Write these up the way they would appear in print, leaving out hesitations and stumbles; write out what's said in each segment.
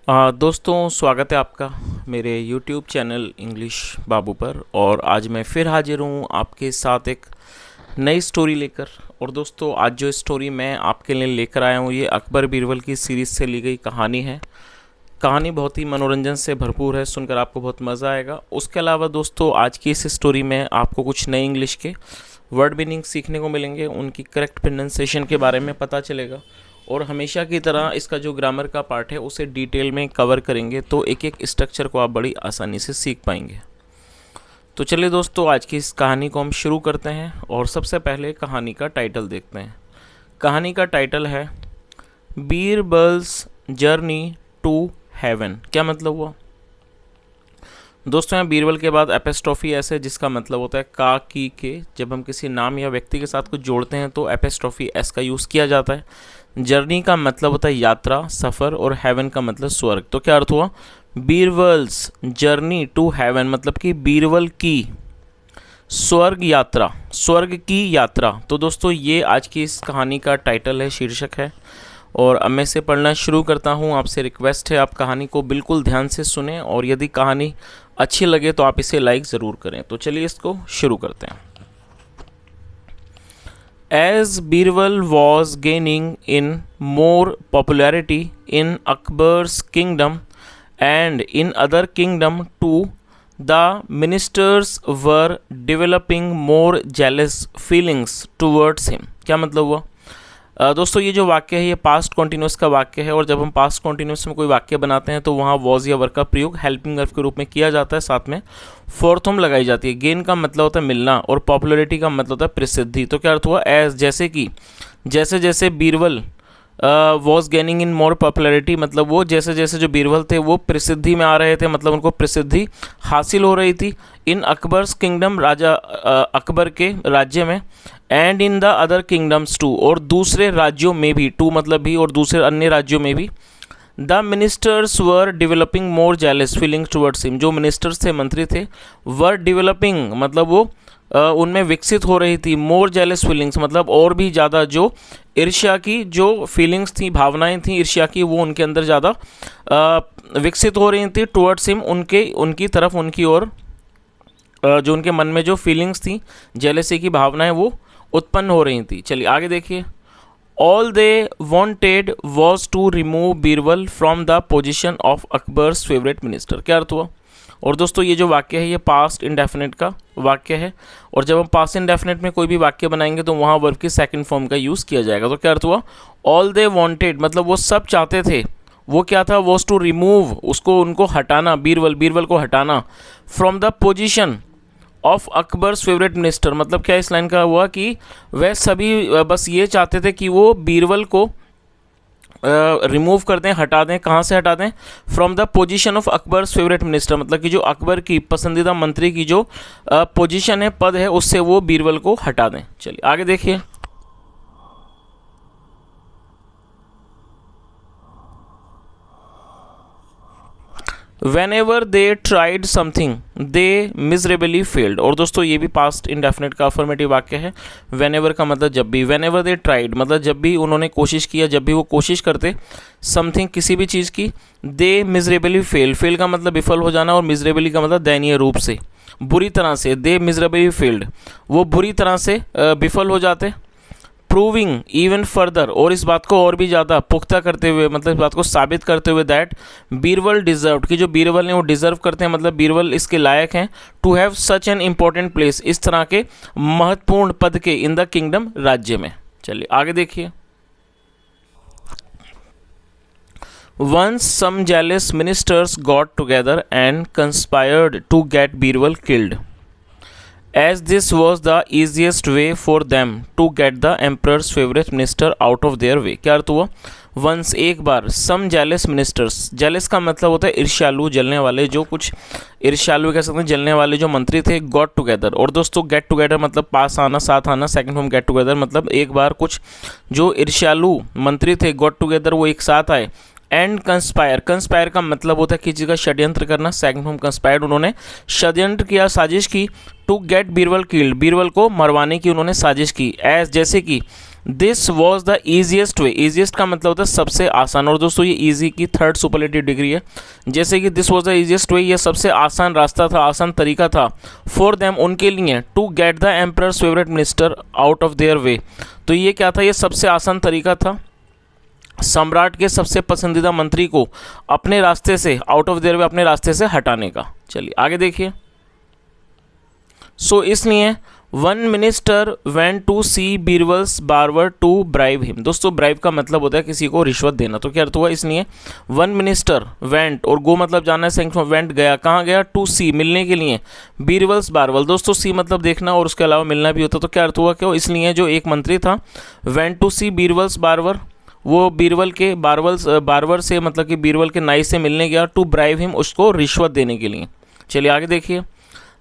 दोस्तों स्वागत है आपका मेरे YouTube चैनल इंग्लिश बाबू पर। और आज मैं फिर हाजिर हूँ आपके साथ एक नई स्टोरी लेकर। और दोस्तों आज जो स्टोरी मैं आपके लिए लेकर आया हूँ ये अकबर बीरबल की सीरीज़ से ली गई कहानी है। कहानी बहुत ही मनोरंजन से भरपूर है, सुनकर आपको बहुत मज़ा आएगा। उसके अलावा दोस्तों आज की इस स्टोरी में आपको कुछ नए इंग्लिश के वर्ड मीनिंग सीखने को मिलेंगे, उनकी करेक्ट प्रोनाउंसिएशन के बारे में पता चलेगा। और हमेशा की तरह इसका जो ग्रामर का पार्ट है उसे डिटेल में कवर करेंगे, तो एक एक स्ट्रक्चर को आप बड़ी आसानी से सीख पाएंगे। तो चलिए दोस्तों आज की इस कहानी को हम शुरू करते हैं। और सबसे पहले कहानी का टाइटल देखते हैं। कहानी का टाइटल है बीरबल्स जर्नी टू हेवन। क्या मतलब हुआ दोस्तों? यहाँ बीरबल के बाद एपिस्ट्रोफी एस है जिसका मतलब होता है का की के। जब हम किसी नाम या व्यक्ति के साथ कुछ जोड़ते हैं तो एपिस्ट्रोफी एस का यूज़ किया जाता है। जर्नी का मतलब होता है यात्रा, सफ़र, और हेवन का मतलब स्वर्ग। तो क्या अर्थ हुआ? बीरबल्स जर्नी टू हेवन मतलब कि बीरबल की स्वर्ग यात्रा, स्वर्ग की यात्रा। तो दोस्तों ये आज की इस कहानी का टाइटल है, शीर्षक है। और अब मैं इसे पढ़ना शुरू करता हूँ। आपसे रिक्वेस्ट है आप कहानी को बिल्कुल ध्यान से सुने, और यदि कहानी अच्छी लगे तो आप इसे लाइक ज़रूर करें। तो चलिए इसको शुरू करते हैं। As Birbal was gaining in more popularity in Akbar's kingdom and in other kingdom too, the ministers were developing more jealous feelings towards him. क्या मतलब हुआ? दोस्तों ये जो वाक्य है ये पास्ट कॉन्टिन्यूस का वाक्य है। और जब हम पास्ट कॉन्टिन्यूस में कोई वाक्य बनाते हैं तो वहाँ वॉज या वर्क का प्रयोग हेल्पिंग वर्ब के रूप में किया जाता है, साथ में फोर्थ फॉर्म लगाई जाती है। गेन का मतलब होता है मिलना, और पॉपुलैरिटी का मतलब होता है प्रसिद्धि। तो क्या अर्थ हुआ? एज जैसे कि, जैसे जैसे Birbal was gaining in more popularity मतलब वो जैसे जैसे जो बीरबल थे वो प्रसिद्धि में आ रहे थे, मतलब उनको प्रसिद्धि हासिल हो रही थी। इन अकबर्स किंगडम राजा अकबर के राज्य में, and in the other kingdoms too और दूसरे राज्यों में भी, टू मतलब भी और दूसरे अन्य राज्यों में भी। The ministers were developing more jealous feelings towards him, जो मिनिस्टर्स थे, मंत्री थे, वर डेवलपिंग मतलब वो उनमें विकसित हो रही थी। मोर जेलस फीलिंग्स मतलब और भी ज़्यादा जो ईर्ष्या की जो फीलिंग्स थी, भावनाएं थी ईर्ष्या की, वो उनके अंदर ज़्यादा विकसित हो रही थी। टुवर्ड्स हिम उनकी तरफ, उनकी ओर जो उनके मन में जो फीलिंग्स थी, जेलसी की भावनाएं वो उत्पन्न हो रही थी। चलिए आगे देखिए। All they wanted was to remove Birbal from the position of Akbar's favourite minister. क्या अर्थ हुआ? और दोस्तों ये जो वाक्य है ये पास्ट इंडेफिनिट का वाक्य है। और जब हम पास्ट इंडेफिनिट में कोई भी वाक्य बनाएंगे तो वहाँ वर्ब की सेकंड फॉर्म का यूज़ किया जाएगा। तो क्या अर्थ हुआ? ऑल दे वॉन्टेड मतलब वो सब चाहते थे। वो क्या था? वॉज टू रिमूव, उसको उनको हटाना, बीरबल को हटाना। From the position of Akbar's favourite minister मतलब क्या इस लाइन का हुआ कि वह सभी बस ये चाहते थे कि वो बीरबल को रिमूव कर दें, हटा दें। कहाँ से हटा दें? From the position of Akbar's favourite minister मतलब कि जो अकबर की पसंदीदा मंत्री की जो पोजीशन है, पद है, उससे वो बीरबल को हटा दें। चलिए आगे देखिए। Whenever they tried something, they miserably failed। और दोस्तों ये भी पास्ट इंडेफिनिट का अफर्मेटिव वाक्य है। Whenever का मतलब जब भी, Whenever they tried मतलब जब भी उन्होंने कोशिश किया, जब भी वो कोशिश करते समथिंग किसी भी चीज़ की, they miserably fail। फेल का मतलब विफल हो जाना, और miserably का मतलब दयनीय रूप से, बुरी तरह से। they miserably failed वो बुरी तरह से विफल हो जाते। प्रूविंग इवन फर्दर और इस बात को और भी ज़्यादा पुख्ता करते हुए, मतलब इस बात को साबित करते हुए, दैट बीरबल डिजर्व कि जो बीरबल ने वो डिजर्व करते हैं, मतलब बीरबल इसके लायक हैं। To have such an important place इस तरह के महत्वपूर्ण पद के, इन द किंगडम राज्य में। चलिए आगे देखिए। Once some jealous ministers got together and conspired to get Birbal killed, as this was the easiest way for them to get the emperor's favorite minister out of their way। क्या अर्थ हुआ? Once एक बार, सम jealous ministers, jealous का मतलब होता है ईर्ष्यालु, जलने वाले, जो कुछ ईर्ष्यालु कह सकते हैं, जलने वाले जो मंत्री थे। गॉट टुगेदर और दोस्तों गेट टुगेदर मतलब पास आना, साथ आना। सेकंड फॉर्म गेट टुगेदर मतलब एक बार कुछ जो ईर्ष्यालु मंत्री थे, गॉट टुगेदर वो एक साथ आए। एंड कंस्पायर, कंस्पायर का मतलब होता है किसी का षड्यंत्र करना। सेकंड फॉर्म कंस्पायर्ड, उन्होंने षड्यंत्र किया, साजिश की। To get Birbal killed, Birbal को मरवाने की उन्होंने साजिश की। एज जैसे कि this was the easiest way, easiest का मतलब होता है सबसे आसान, और दोस्तों ये ईजी की थर्ड सुपरलेटिव डिग्री है। जैसे कि दिस वॉज द ईजिएस्ट वे, ये सबसे आसान रास्ता था, आसान तरीका था, फॉर देम उनके लिए, to get the emperor's favourite minister out of their way. तो ये क्या था, ये सबसे आसान तरीका था सम्राट के सबसे पसंदीदा मंत्री को अपने रास्ते से, आउट ऑफ देयर वे, अपने रास्ते से हटाने का। चलिए आगे देखिए। सो इसलिए one minister went to see Birbal's barber to bribe him. दोस्तों ब्राइब का मतलब होता है किसी को रिश्वत देना, तो क्या अर्थ हुआ, इसलिए वन मिनिस्टर वेंट, और गो मतलब जाना है, सेंस वेंट गया, कहाँ गया, टू सी मिलने के लिए, बीरबल्स बार्बल, दोस्तों सी मतलब देखना और उसके अलावा मिलना भी होता, तो क्या अर्थ हुआ, क्यों, इसलिए जो एक मंत्री था went to see Birbal's barber, वो बीरबल के बार्बर से मतलब कि बीरबल के नाई से मिलने गया, टू ब्राइब हिम, उसको रिश्वत देने के लिए। चलिए आगे देखिए।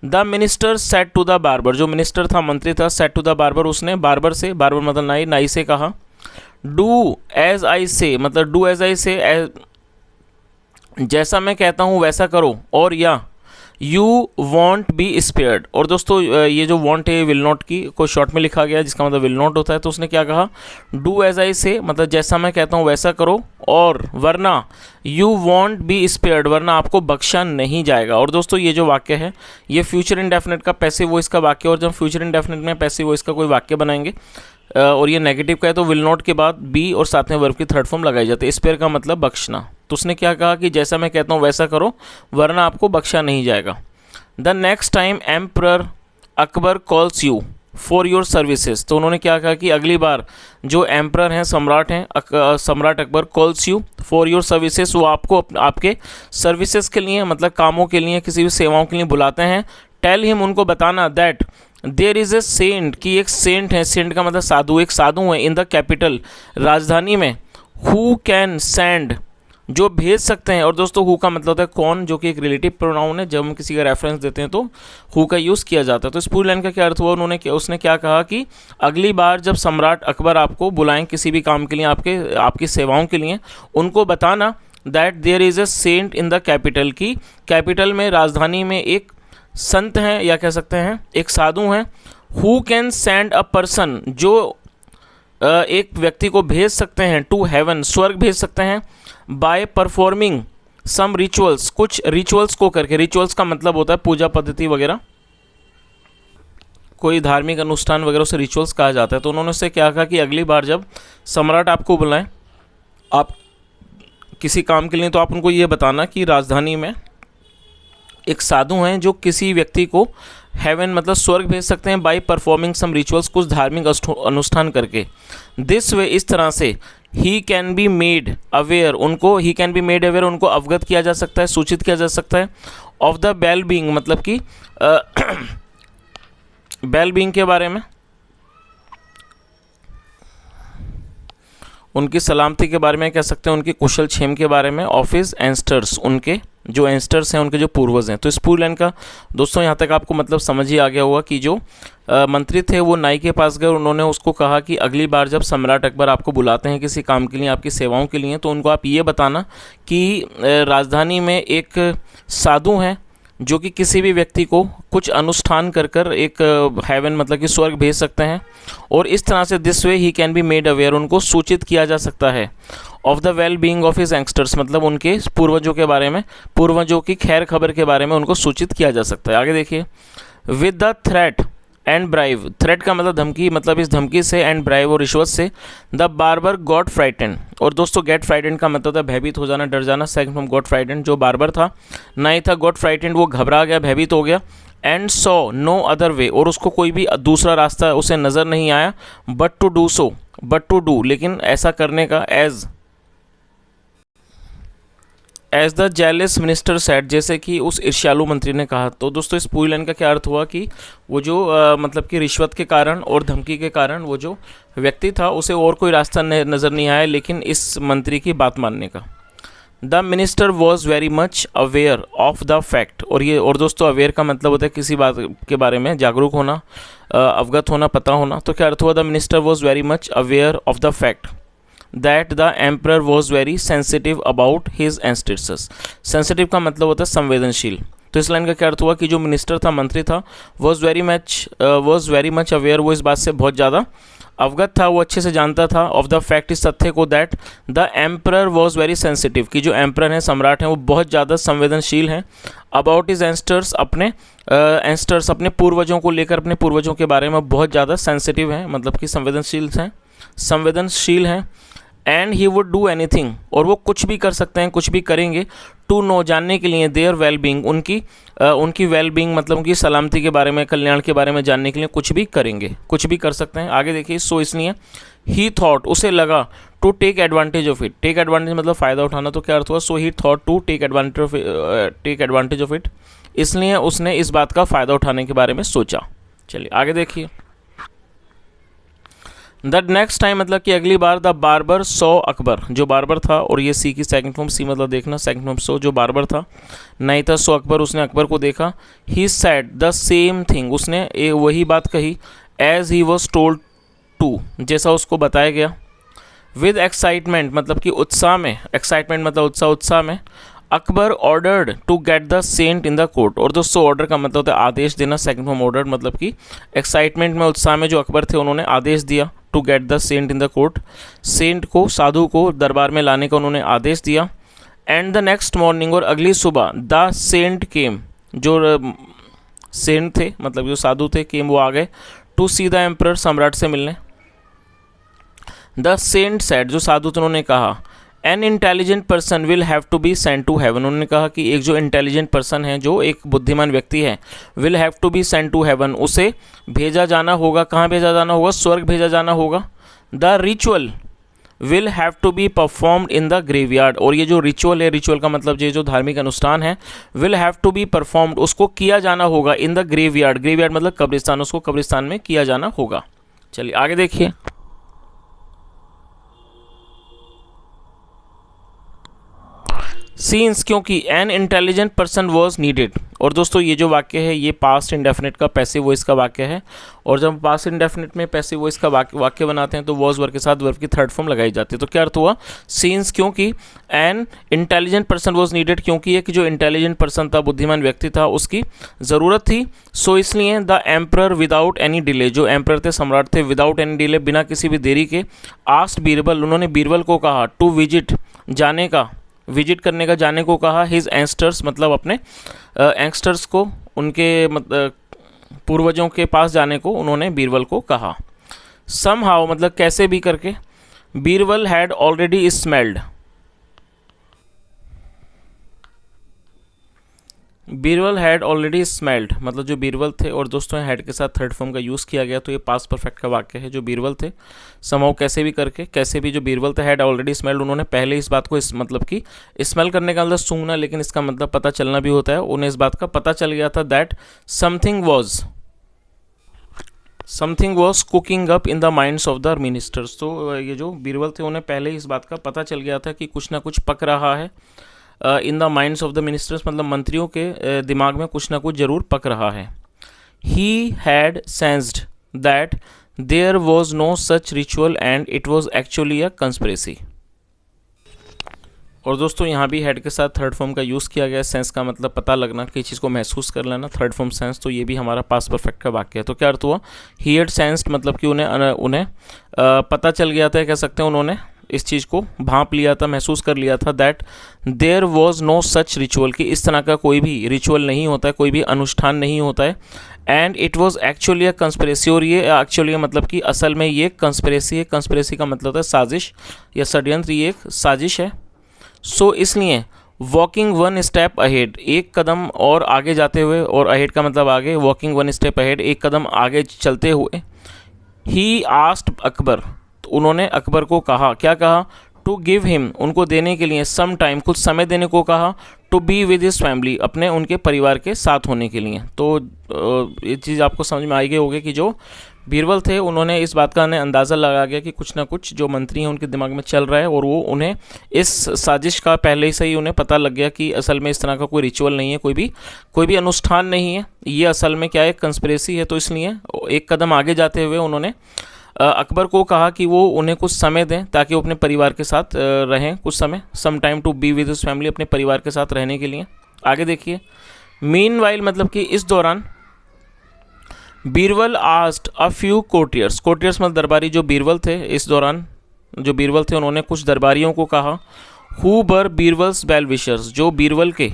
The minister said to the barber, जो मिनिस्टर था, मंत्री था, सेट टू द बार्बर, उसने बार्बर से, बार्बर मतलब नाई, नाई से कहा, डू एज आई से, मतलब डू एज आई से, जैसा मैं कहता हूँ वैसा करो, और या यू वॉन्ट बी स्पेयर्ड। और दोस्तों ये जो वॉन्ट है विल नॉट की को शॉर्ट में लिखा गया, जिसका मतलब विल नॉट होता है, तो उसने क्या कहा, डू एज आई से, मतलब जैसा मैं कहता हूँ वैसा करो, और वरना यू वॉन्ट बी स्पेयर्ड, वरना आपको बख्शा नहीं जाएगा। और दोस्तों ये जो वाक्य है ये फ्यूचर इंडेफिनिट का पैसिव वॉइस का वाक्य, और जब फ्यूचर इंडेफिनिट में पैसिव वॉइस का कोई वाक्य बनाएंगे और ये नेगेटिव का है, तो विल नॉट के बाद बी और साथ में वर्ब की थर्ड फॉर्म लगाई जाती है। स्पेयर का मतलब बख्शना, तो उसने क्या कहा कि जैसा मैं कहता हूँ वैसा करो, वरना आपको बख्शा नहीं जाएगा। The next time emperor Akbar calls you for your services, तो उन्होंने क्या कहा कि अगली बार जो एम्परर हैं, सम्राट हैं, सम्राट Akbar, calls you for your services, वो आपको आपके सर्विसेज के लिए, मतलब कामों के लिए, किसी भी सेवाओं के लिए बुलाते हैं। टेल हिम, उनको बताना, that there is a saint, कि एक सेंट है, सेंट का मतलब साधु, एक साधु है, इन द कैपिटल, राजधानी में, हु कैन सेंड, जो भेज सकते हैं। और दोस्तों हु का मतलब होता है कौन, जो कि एक रिलेटिव प्रोनाउन है, जब हम किसी का रेफरेंस देते हैं तो हु का यूज़ किया जाता है। तो इस पूरी लाइन का क्या अर्थ हुआ, उसने क्या कहा कि अगली बार जब सम्राट अकबर आपको बुलाएं किसी भी काम के लिए, आपकी सेवाओं के लिए, उनको बताना that there is a saint in the capital, की कैपिटल में, राजधानी में एक संत हैं, या कह सकते हैं एक साधु हैं, who can send a person, जो एक व्यक्ति को भेज सकते हैं, टू हेवन, स्वर्ग भेज सकते हैं, बाय परफॉर्मिंग सम रिचुअल्स, कुछ रिचुअल्स को करके, रिचुअल्स का मतलब होता है पूजा पद्धति वगैरह, कोई धार्मिक अनुष्ठान वगैरह, उसे रिचुअल्स कहा जाता है। तो उन्होंने उससे क्या कहा कि अगली बार जब सम्राट आपको बुलाएं आप किसी काम के लिए, तो आप उनको ये बताना कि राजधानी में एक साधु हैं जो किसी व्यक्ति को हेवन मतलब स्वर्ग भेज सकते हैं, बाय परफॉर्मिंग सम रिचुअल्स, कुछ धार्मिक अनुष्ठान करके। दिस वे, इस तरह से, he can be made aware, उनको he can be made aware, उनको अवगत किया जा सकता है, सूचित किया जा सकता है, ऑफ द वेल बीइंग, मतलब कि वेल बीइंग के बारे में, उनकी सलामती के बारे में कह सकते हैं, उनकी कुशल क्षेम के बारे में, ऑफ हिज एंस्टर्स, उनके जो एंस्टर्स हैं, उनके जो पूर्वज हैं। तो इस पूरी लाइन का दोस्तों यहाँ तक आपको मतलब समझ ही आ गया होगा कि जो मंत्री थे वो नाई के पास गए, उन्होंने उसको कहा कि अगली बार जब सम्राट अकबर आपको बुलाते हैं किसी काम के लिए, आपकी सेवाओं के लिए, तो उनको आप ये बताना कि राजधानी में एक साधु हैं जो कि किसी भी व्यक्ति को कुछ अनुष्ठान कर कर एक हेवन मतलब कि स्वर्ग भेज सकते हैं, और इस तरह से this way he can be made aware, उनको सूचित किया जा सकता है, of the well being of his youngsters, मतलब उनके पूर्वजों के बारे में, पूर्वजों की खैर खबर के बारे में उनको सूचित किया जा सकता है। आगे देखिए। With the threat and bribe, threat का मतलब धमकी, मतलब इस धमकी से, एंड ब्राइव और रिश्वत से, द बार्बर गॉट फ्राइटेंड, और दोस्तों गेट फ्राइटेंड का मतलब था भयभीत हो जाना, डर जाना, सेकंड फ्रॉम गॉट फ्राइटेंड, जो बार्बर था, नाई था, गॉट फ्राइटेंड, वो घबरा गया, भयभीत हो गया, and saw no other way, और उसको कोई भी दूसरा रास्ता उसे नज़र नहीं आया, but to do so, but to do, लेकिन ऐसा करने का, as the jealous minister said, जैसे कि उस ईर्ष्यालु मंत्री ने कहा। तो दोस्तों इस पूरी लाइन का क्या अर्थ हुआ कि वो जो मतलब कि रिश्वत के कारण और धमकी के कारण वो जो व्यक्ति था उसे और कोई रास्ता नज़र नहीं आया, लेकिन इस मंत्री की बात मानने का। The minister was very much aware of the fact, और दोस्तों अवेयर का मतलब होता है किसी बात के बारे में जागरूक होना, अवगत होना, पता होना। तो क्या अर्थ हुआ, the minister was very much aware of the fact that the emperor was very sensitive about his ancestors, sensitive का मतलब होता है संवेदनशील। तो इस लाइन का क्या अर्थ हुआ कि जो मिनिस्टर था, मंत्री था, वॉज वेरी मच अवेयर, वो इस बात से बहुत ज़्यादा अवगत था, वो अच्छे से जानता था ऑफ द फैक्ट, इस तथ्य को, that the emperor was very sensitive, कि जो एम्परर हैं, सम्राट हैं, वो बहुत ज़्यादा संवेदनशील हैं, अबाउट हिज एंस्टर्स, अपने एंस्टर्स, अपने पूर्वजों को लेकर, अपने पूर्वजों के बारे में बहुत ज़्यादा सेंसिटिव हैं, मतलब कि संवेदनशील हैं। And he would do anything, और वो कुछ भी कर सकते हैं, कुछ भी करेंगे, टू नो, जानने के लिए, देयर वेल बींग, उनकी वेल बींग मतलब उनकी सलामती के बारे में, कल्याण के बारे में जानने के लिए कुछ भी करेंगे, कुछ भी कर सकते हैं। आगे देखिए, सो इसलिए ही थॉट, उसे लगा, to take advantage of it, take advantage मतलब फ़ायदा उठाना, तो क्या अर्थ हुआ, so he thought to take advantage of it, इसलिए उसने इस बात का फ़ायदा उठाने के बारे में सोचा। चलिए आगे देखिए, द नेक्स्ट टाइम मतलब कि अगली बार, द बार्बर सो अकबर, जो बार्बर था, और ये सी की सेकंड फॉर्म, सी मतलब देखना, सेकंड फॉर्म सो, जो बार्बर था, नहीं था सो अकबर, उसने अकबर को देखा, he said the same thing, उसने वही बात कही, as he was told to, जैसा उसको बताया गया, विद एक्साइटमेंट मतलब कि उत्साह में, एक्साइटमेंट मतलब उत्साह में, Akbar ordered to get the saint in the court, और दोस्तों ऑर्डर का मतलब होता है आदेश देना, सेकंड फॉर्म ऑर्डर मतलब कि एक्साइटमेंट में, उत्साह में जो अकबर थे, उन्होंने आदेश दिया, to get the saint in the court, saint को, साधु को दरबार में लाने का उन्होंने आदेश दिया। एंड द नेक्स्ट मॉर्निंग, और अगली सुबह, द सेंट केम, जो सेंट थे मतलब जो साधु थे, केम वो आ गए, टू सी द एम्परर, सम्राट से मिलने। द सेंट सेड, जो साधु थे उन्होंने कहा, an intelligent person will have to be sent to heaven, उन्होंने कहा कि एक जो इंटेलिजेंट पर्सन है, जो एक बुद्धिमान व्यक्ति है, will have to be sent to heaven, उसे भेजा जाना होगा, कहाँ भेजा जाना होगा, स्वर्ग भेजा जाना होगा। The ritual will have to be performed in the graveyard, और ये जो रिचुअल है, रिचुअल का मतलब ये जो धार्मिक अनुष्ठान है, will have to be performed, उसको किया जाना होगा, इन द ग्रेवयार्ड, ग्रेवयार्ड मतलब कब्रिस्तान, उसको कब्रिस्तान में किया जाना होगा। चलिए आगे देखिए, सीन्स, क्योंकि N intelligent person was needed, और दोस्तों ये जो वाक्य है, ये पास्ट इंडेफिनिट का पैसिव वॉइस का वाक्य है, और जब पास्ट इंडेफिनिट में पैसिव वॉइस का वाक्य बनाते हैं तो वॉज वर्ब के साथ वर्ब की थर्ड फॉर्म लगाई जाती है। तो क्या अर्थ हुआ, सीन्स, क्योंकि N intelligent person was needed, क्योंकि एक जो इंटेलिजेंट पर्सन था, बुद्धिमान व्यक्ति था, उसकी ज़रूरत थी, सो इसलिए the emperor without any delay, जो एम्परर थे, सम्राट थे, विदाउट एनी डिले, बिना किसी भी देरी के, आस्क्ड बीरबल, उन्होंने बीरबल को कहा, टू विजिट, जाने का, विजिट करने का, जाने को कहा, हिज एंस्टर्स मतलब अपने एंगस्टर्स को, उनके पूर्वजों के पास जाने को उन्होंने बीरबल को कहा। सम हाउ मतलब कैसे भी करके, Birbal had already smelled, Birbal had already smelled मतलब जो बीरबल थे, और दोस्तों हैड के साथ थर्ड फॉर्म का यूज़ किया गया, तो ये पास्ट परफेक्ट का वाक्य है। जो बीरबल थे, समहाउ कैसे भी करके, कैसे भी जो बीरबल थे, हैड ऑलरेडी स्मेल्ड, उन्होंने पहले इस बात को, इस मतलब कि स्मेल करने का मतलब सूंघना, लेकिन इसका मतलब पता चलना भी होता है, उन्हें इस बात का पता चल गया था, that something was cooking up in the minds of the ministers. तो ये जो बीरबल थे, उन्हें पहले इस बात का पता चल गया था कि कुछ ना कुछ पक रहा है, in the minds of the ministers मतलब मंत्रियों के दिमाग में कुछ ना कुछ जरूर पक रहा है। He had sensed that there was no such ritual and it was actually a conspiracy. और दोस्तों यहाँ भी हेड के साथ थर्ड फॉर्म का यूज़ किया गया, सेंस का मतलब पता लगना, किसी चीज़ को महसूस कर लेना, थर्ड फॉर्म सेंस, तो ये भी हमारा पास्ट परफेक्ट का वाक्य है। तो क्या अर्थ हुआ, ही हैड सेंस्ड मतलब कि उन्हें पता चल गया था, कह सकते हैं उन्होंने इस चीज़ को भांप लिया था, महसूस कर लिया था, that there was no such ritual, कि इस तरह का कोई भी रिचुअल नहीं होता है, कोई भी अनुष्ठान नहीं होता है, and it was actually a conspiracy, और ये एक्चुअली मतलब कि असल में ये कंस्पिरेसी है। कंस्पिरेसी का मतलब होता है साजिश या षड्यंत्र, ये एक साजिश है। सो इसलिए वॉकिंग वन स्टेप अहेड, एक कदम और आगे जाते हुए, और अहेड का मतलब आगे, वॉकिंग वन स्टेप अहेड, एक कदम आगे चलते हुए, ही आस्क्ड अकबर, तो उन्होंने अकबर को कहा, क्या कहा, टू गिव हिम, उनको देने के लिए, सम टाइम, कुछ समय देने को कहा, to be with his family, अपने उनके परिवार के साथ होने के लिए। तो ये चीज़ आपको समझ में आई गई होगी कि जो बीरबल थे, उन्होंने इस बात का अंदाज़ा लगा गया कि कुछ ना कुछ जो मंत्री हैं उनके दिमाग में चल रहा है, और वो उन्हें इस साजिश का पहले से ही उन्हें पता लग गया कि असल में इस तरह का कोई रिचुअल नहीं है, कोई भी अनुष्ठान नहीं है, ये असल में क्या है, कंस्पिरेसी है। तो इसलिए एक कदम आगे जाते हुए उन्होंने अकबर को कहा कि वो उन्हें कुछ समय दें ताकि वो अपने परिवार के साथ रहें कुछ समय, some time to be with his family, अपने परिवार के साथ रहने के लिए। आगे देखिए, मीनवाइल मतलब कि इस दौरान, Birbal asked a few courtiers, courtiers मतलब दरबारी, जो बीरबल थे इस दौरान, जो बीरबल थे उन्होंने कुछ दरबारियों को कहा, हु बर बीरबल्स वेल विशर्स, जो बीरबल के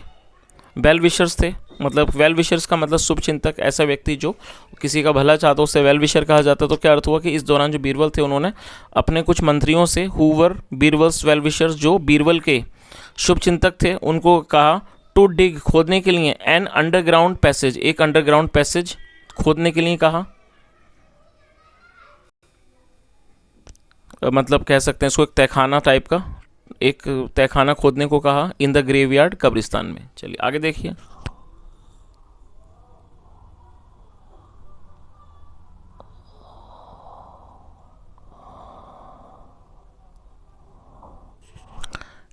वेल विशर्स थे, मतलब वेल विशर्स का मतलब शुभ चिंतक, ऐसा व्यक्ति जो किसी का भला चाहता, उससे वेल विशर कहा जाता। तो क्या अर्थ हुआ कि इस दौरान जो बीरबल थे उन्होंने अपने कुछ मंत्रियों से, who were Birbal's well wishers, जो बीरबल के शुभ चिंतक थे, उनको कहा टू डिग, खोदने के लिए, एन अंडरग्राउंड पैसेज, एक अंडरग्राउंड पैसेज खोदने के लिए कहा। मतलब कह सकते हैं इसको एक तहखाना टाइप का, एक तहखाना खोदने को कहा इन द ग्रेवयार्ड, कब्रिस्तान में। चलिए आगे देखिए।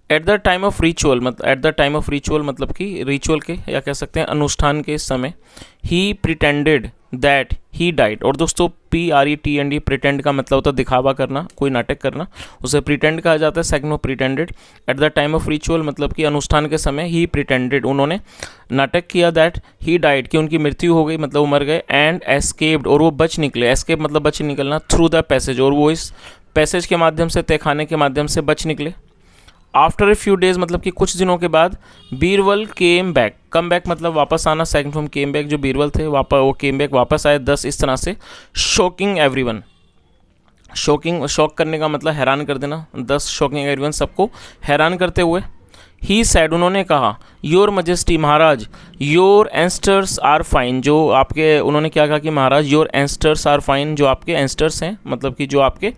At the time of ritual, मतलब at the time of ritual मतलब कि रिचुअल के या कह सकते हैं अनुष्ठान के समय, ही प्रिटेंडेड दैट ही डाइड। और दोस्तों PRETEND, प्रिटेंड का मतलब होता है दिखावा करना, कोई नाटक करना, उसे प्रिटेंड कहा जाता है। सेकंड में pretended. Eight the time of ritual मतलब कि अनुष्ठान के समय, ही प्रिटेंडेड, उन्होंने नाटक किया, दैट ही डाइड, कि उनकी मृत्यु हो गई, मतलब वो मर गए, एंड एस्केप्ड, और वो बच निकले, एस्केप मतलब बच निकलना, थ्रू द पैसेज, और वो इस पैसेज के माध्यम से, तहखाने के माध्यम से बच निकले। आफ्टर ए फ्यू डेज मतलब कि कुछ दिनों के बाद, Birbal came back, come back मतलब वापस आना, सेकंड फ्रॉम केम बैक, जो बीरबल थे वो केम बैक, वापस आए, 10 इस तरह से, शॉकिंग एवरीवन, शॉक करने का मतलब हैरान कर देना, 10 शॉकिंग एवरीवन, सबको हैरान करते हुए। ही सैड, उन्होंने कहा, योर मजेस्टी, महाराज, योर एंस्टर्स आर फाइन, जो आपके, उन्होंने क्या कहा कि महाराज योर एंस्टर्स आर फाइन, जो आपके एंस्टर्स हैं मतलब कि जो आपके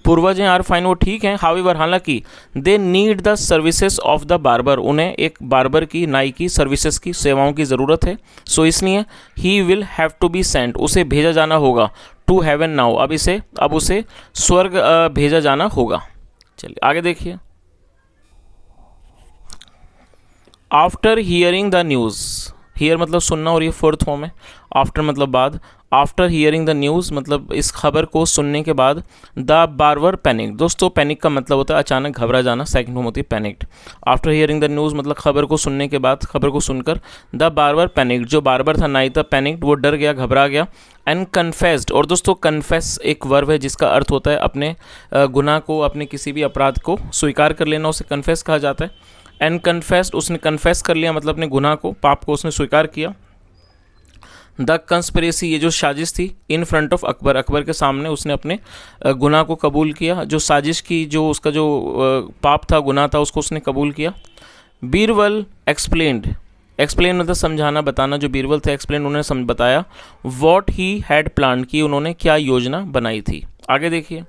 पूर्वज हैं, आर फाइन, वो ठीक हैं, हाउएवर, हालांकि, they need the services of the barber, उन्हें एक बार्बर की, नाई की सर्विसेज की, सेवाओं की ज़रूरत है। सो इसलिए he will have to be sent, उसे भेजा जाना होगा, टू हेवन नाउ, अब उसे स्वर्ग भेजा जाना होगा। चलिए आगे देखिए। After hearing the news, here मतलब सुनना, और ये फोर्थ फॉर्म है, आफ्टर मतलब बाद, आफ्टर हियरिंग द न्यूज़ मतलब इस खबर को सुनने के बाद, द बार्बर पैनिक, दोस्तों पैनिक का मतलब होता है अचानक घबरा जाना, सेकंड फॉर्म होती है panicked. After hearing the news मतलब खबर को सुनने के बाद, खबर को सुनकर, द बार्बर पैनिक, जो बार्बर था, नाई था, पैनिक्ड, वो डर गया, घबरा गया, एंड कन्फेस्ड, और दोस्तों कन्फेस एक वर्ब है जिसका अर्थ होता है अपने गुनाह को, अपने किसी भी अपराध को स्वीकार कर लेना, उसे कन्फेस कहा जाता है। एंड कन्फेस्ड, उसने कन्फेस कर लिया मतलब अपने गुनाह को, पाप को उसने स्वीकार किया। द कंस्पिरेसी, ये जो साजिश थी, in front of Akbar, Akbar के सामने उसने अपने गुनाह को कबूल किया, जो साजिश की, जो उसका जो पाप था, गुनाह था, उसको उसने कबूल किया। बीरबल एक्सप्लेन्ड, एक्सप्लेन मतलब समझाना, बताना, जो बीरबल थे एक्सप्लेन, उन्होंने बताया, वॉट ही हैड प्लान, की उन्होंने क्या योजना बनाई थी। आगे देखिए।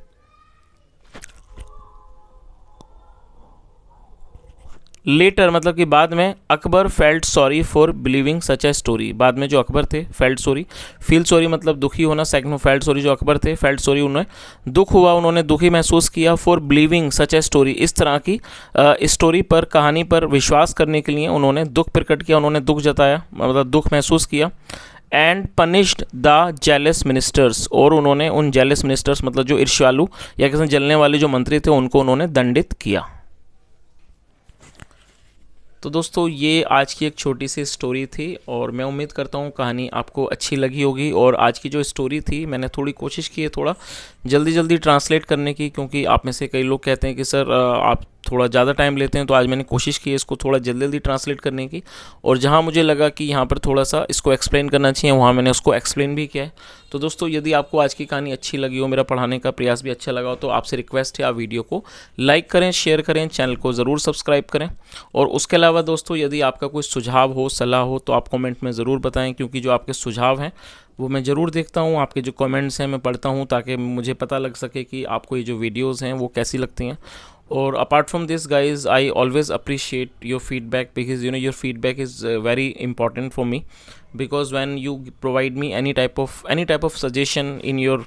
लेटर मतलब कि बाद में, Akbar felt sorry for believing such a story, बाद में जो अकबर थे, फेल्ट सॉरी, फील सॉरी मतलब दुखी होना, सेकंड में फेल्ट सॉरी, जो अकबर थे फेल्ट सॉरी, उन्हें दुख हुआ, उन्होंने दुखी महसूस किया, for believing such a story, इस तरह की स्टोरी पर, कहानी पर विश्वास करने के लिए उन्होंने दुख प्रकट किया, उन्होंने दुख जताया, मतलब दुख महसूस किया। And punished the jealous ministers, और उन्होंने उन जेलस मिनिस्टर्स मतलब जो ईर्ष्यालु या किसी जलने वाले जो मंत्री थे, उनको उन्होंने दंडित किया। तो दोस्तों ये आज की एक छोटी सी स्टोरी थी, और मैं उम्मीद करता हूँ कहानी आपको अच्छी लगी होगी। और आज की जो स्टोरी थी, मैंने थोड़ी कोशिश की है थोड़ा जल्दी ट्रांसलेट करने की, क्योंकि आप में से कई लोग कहते हैं कि सर आप थोड़ा ज़्यादा टाइम लेते हैं, तो आज मैंने कोशिश की है इसको थोड़ा जल्दी ट्रांसलेट करने की। और जहाँ मुझे लगा कि यहाँ पर थोड़ा सा इसको एक्सप्लेन करना चाहिए, वहाँ मैंने उसको एक्सप्लेन भी किया है। तो दोस्तों यदि आपको आज की कहानी अच्छी लगी हो, मेरा पढ़ाने का प्रयास भी अच्छा लगा हो, तो आपसे रिक्वेस्ट है आप वीडियो को लाइक करें, शेयर करें, चैनल को ज़रूर सब्सक्राइब करें। और उसके अलावा दोस्तों यदि आपका कोई सुझाव हो, सलाह हो, तो आप कमेंट में ज़रूर बताएं, क्योंकि जो आपके सुझाव हैं वो मैं ज़रूर देखता हूँ, आपके जो कमेंट्स हैं मैं पढ़ता हूँ, ताकि मुझे पता लग सके कि आपको ये जो वीडियोज़ हैं वो कैसी लगती हैं। और apart from this guys, I always appreciate your feedback, because you know your feedback is very important for me, because when you provide me any type of suggestion in your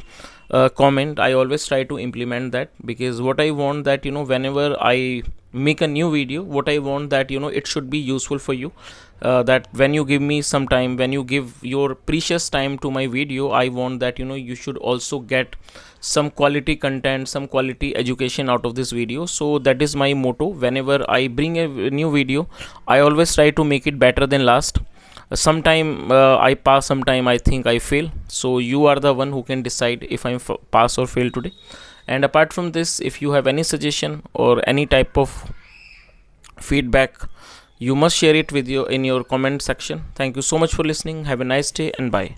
comment, I always try to implement that, because what I want that, you know, whenever I make a new video, what I want that, you know, it should be useful for you, that when you give me some time, when you give your precious time to my video, I want that, you know, you should also get some quality content, some quality education out of this video. So that is my motto. Whenever I bring a new video, I always try to make it better than last. Sometime I pass, sometime I think I fail. So you are the one who can decide if I pass or fail today. And apart from this, if you have any suggestion or any type of feedback, you must share it with you in your comment section. Thank you so much for listening. Have a nice day and bye.